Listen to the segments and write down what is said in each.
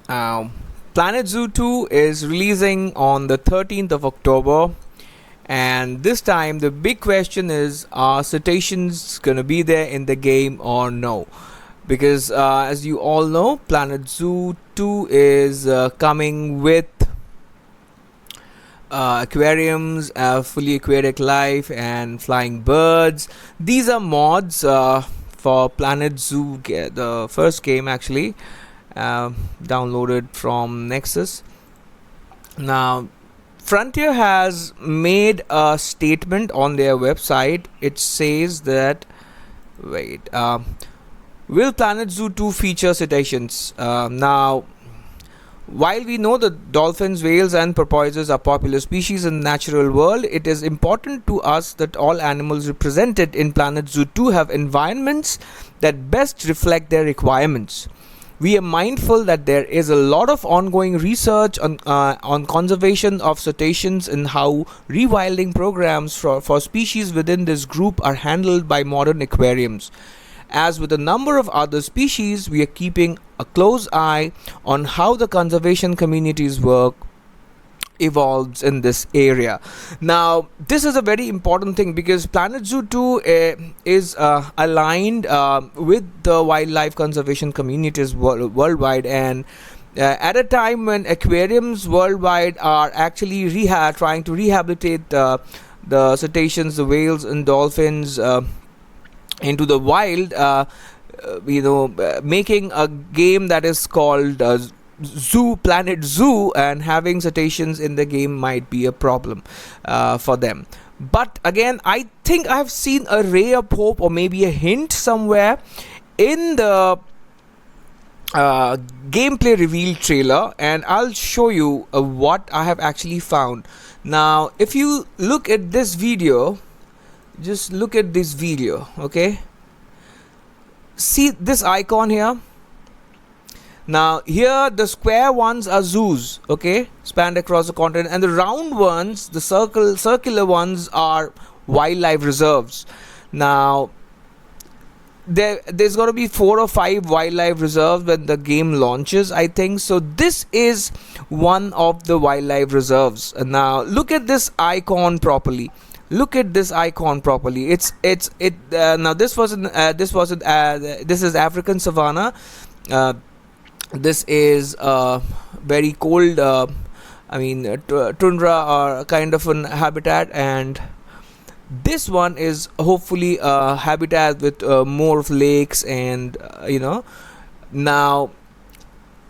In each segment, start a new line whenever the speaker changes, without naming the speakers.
Um, Planet Zoo 2 is releasing on the 13th of October, and this time the big question is, are cetaceans gonna be there in the game or no? Because as you all know, Planet Zoo 2 is coming with aquariums, fully aquatic life, and flying birds. These are mods for Planet Zoo, the first game actually, downloaded from Nexus. Now, Frontier has made a statement on their website. It says that, wait, will Planet Zoo 2 feature cetaceans? Now, while we know that dolphins, whales, and porpoises are popular species in the natural world, it is important to us that all animals represented in Planet Zoo 2 have environments that best reflect their requirements. We are mindful that there is a lot of ongoing research on conservation of cetaceans and how rewilding programs for species within this group are handled by modern aquariums. As with a number of other species, we are keeping a close eye on how the conservation communities work evolves in this area. Now, this is a very important thing because Planet Zoo 2 is aligned with the wildlife conservation communities worldwide, and at a time when aquariums worldwide are actually trying to rehabilitate the cetaceans, the whales, and dolphins into the wild, making a game that is called Planet Zoo, and having cetaceans in the game might be a problem for them. But again, I think I've seen a ray of hope, or maybe a hint somewhere in the gameplay reveal trailer, and I'll show you what I have actually found. Now, if you look at this video, just look at this video, okay? See this icon here? Now, here the square ones are zoos, okay, spanned across the continent, and the round ones, the circular ones, are wildlife reserves. Now, there's going to be 4 or 5 wildlife reserves when the game launches, I think. So this is one of the wildlife reserves. And now look at this icon properly. Look at this icon properly. Now this is African savanna. This is very cold, tundra or kind of an habitat, and this one is hopefully a habitat with more of lakes, and now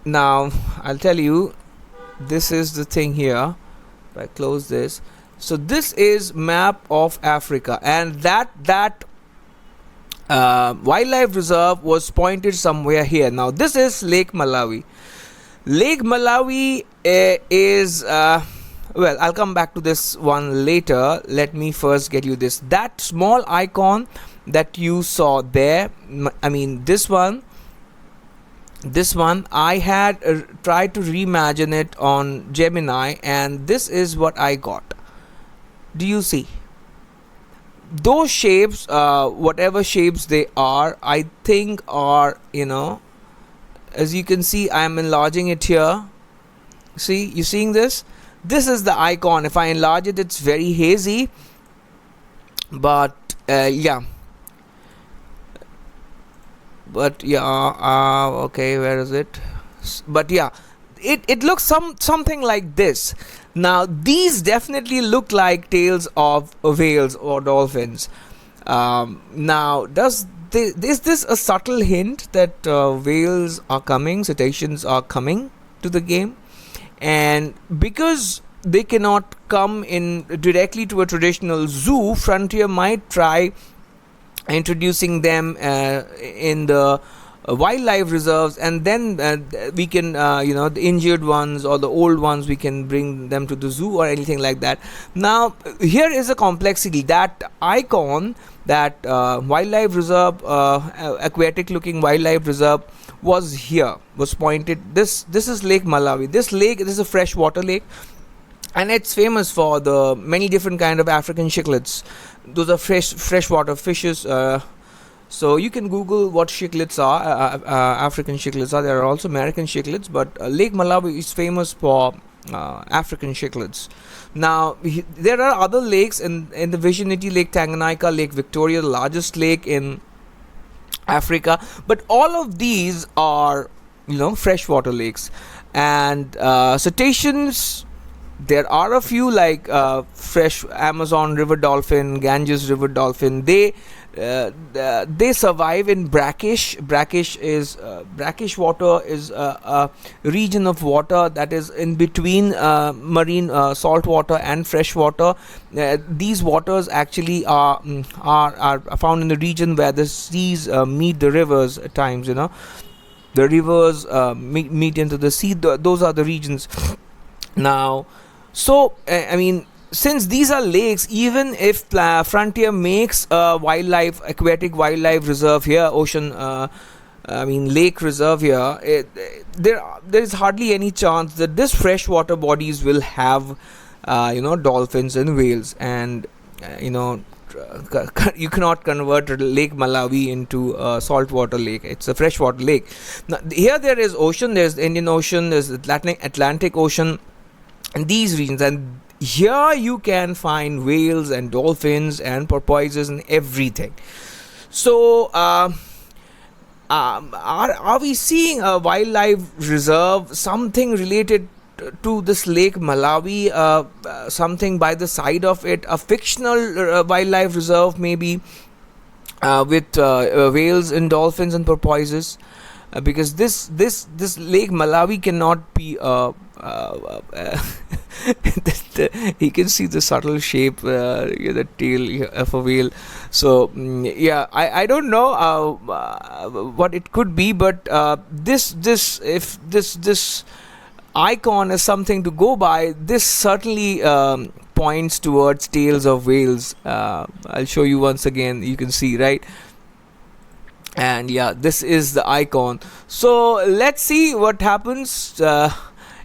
I'll tell you, this is the thing here. If I close this, so this is map of Africa, and that wildlife reserve was pointed somewhere here. Now this is Lake Malawi. Lake Malawi is well, I'll come back to this one later. Let me first get you this. That small icon that you saw there, this one I had tried to reimagine it on Gemini, and this is what I got. Do you see those shapes? Whatever shapes they are, I think are, as you can see, I am enlarging it here. See, you seeing this? This is the icon. If I enlarge it, it's very hazy, but okay, where is it? But yeah, it looks something like this. Now these definitely look like tails of whales or dolphins. Now is this a subtle hint that whales are coming, cetaceans are coming to the game? And because they cannot come in directly to a traditional zoo, Frontier might try introducing them in the wildlife reserves, and then we can the injured ones or the old ones, we can bring them to the zoo or anything like that. Now here is a complexity. That icon, that wildlife reserve, aquatic looking wildlife reserve, was pointed. This is Lake Malawi. This is a freshwater lake, and it's famous for the many different kind of African cichlids. Those are freshwater fishes, So you can Google what cichlids are, African cichlids are. There are also American cichlids, but Lake Malawi is famous for African cichlids. Now there are other lakes in the vicinity: Lake Tanganyika, Lake Victoria, the largest lake in Africa. But all of these are, freshwater lakes. And cetaceans, there are a few, like fresh Amazon river dolphin, Ganges river dolphin. They survive in brackish water is a region of water that is in between marine salt water and fresh water. These waters actually are found in the region where the seas meet the rivers at times. The rivers meet into the sea. Those are the regions. Now, so since these are lakes, even if Frontier makes a aquatic wildlife reserve here, lake reserve here, there is hardly any chance that this freshwater bodies will have dolphins and whales. And you cannot convert Lake Malawi into a saltwater lake. It's a freshwater lake. Now, here there is ocean. There's the Indian Ocean. There's the Atlantic Ocean, and these regions. And here you can find whales and dolphins and porpoises and everything. So are we seeing a wildlife reserve, something related to this Lake Malawi, something by the side of it, a fictional wildlife reserve maybe, with whales and dolphins and porpoises, because this Lake Malawi cannot be you can see the subtle shape, the tail of a whale. So I don't know what it could be, but if this icon is something to go by, this certainly points towards tails of whales. I'll show you once again. You can see, right? And this is the icon. So let's see what happens.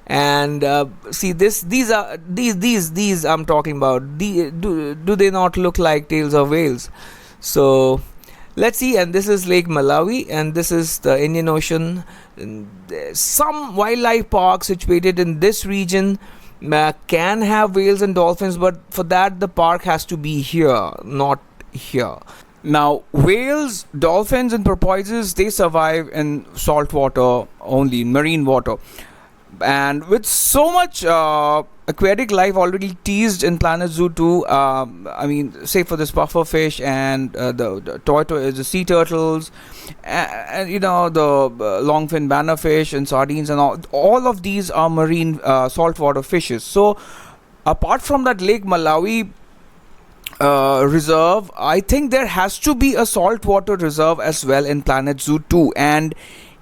And see these I'm talking about. Do they not look like tails of whales? So let's see. And this is Lake Malawi, and this is the Indian Ocean. Some wildlife parks situated in this region can have whales and dolphins, but for that the park has to be here, not here. Now, whales, dolphins and porpoises, they survive in salt water only, in marine water. And with so much aquatic life already teased in Planet Zoo 2, say for this pufferfish and the tortoise, the sea turtles, and the longfin bannerfish and sardines and all of these are marine saltwater fishes. So apart from that Lake Malawi reserve, I think there has to be a saltwater reserve as well in Planet Zoo 2, and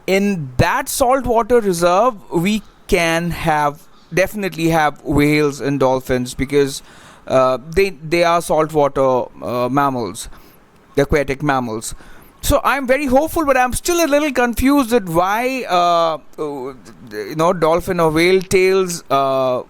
in that saltwater reserve we can definitely have whales and dolphins, because they are saltwater mammals, aquatic mammals. So I'm very hopeful, but I'm still a little confused at why dolphin or whale tails are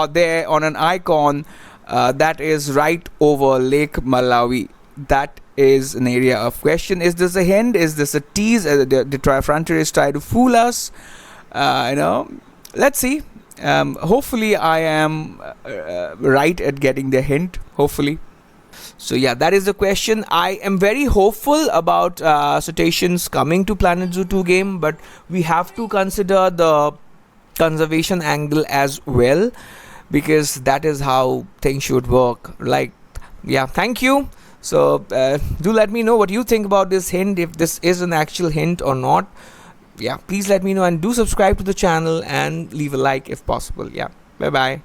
there on an icon that is right over Lake Malawi. That is an area of question. Is this a hint? Is this a tease? The Frontiers try to fool us? Let's see. Hopefully I am right at getting the hint, hopefully. So that is the question. I am very hopeful about cetaceans coming to Planet Zoo 2 game, but we have to consider the conservation angle as well, because that is how things should work. Thank you. So do let me know what you think about this hint, if this is an actual hint or not. Please let me know, and do subscribe to the channel and leave a like if possible. Bye bye.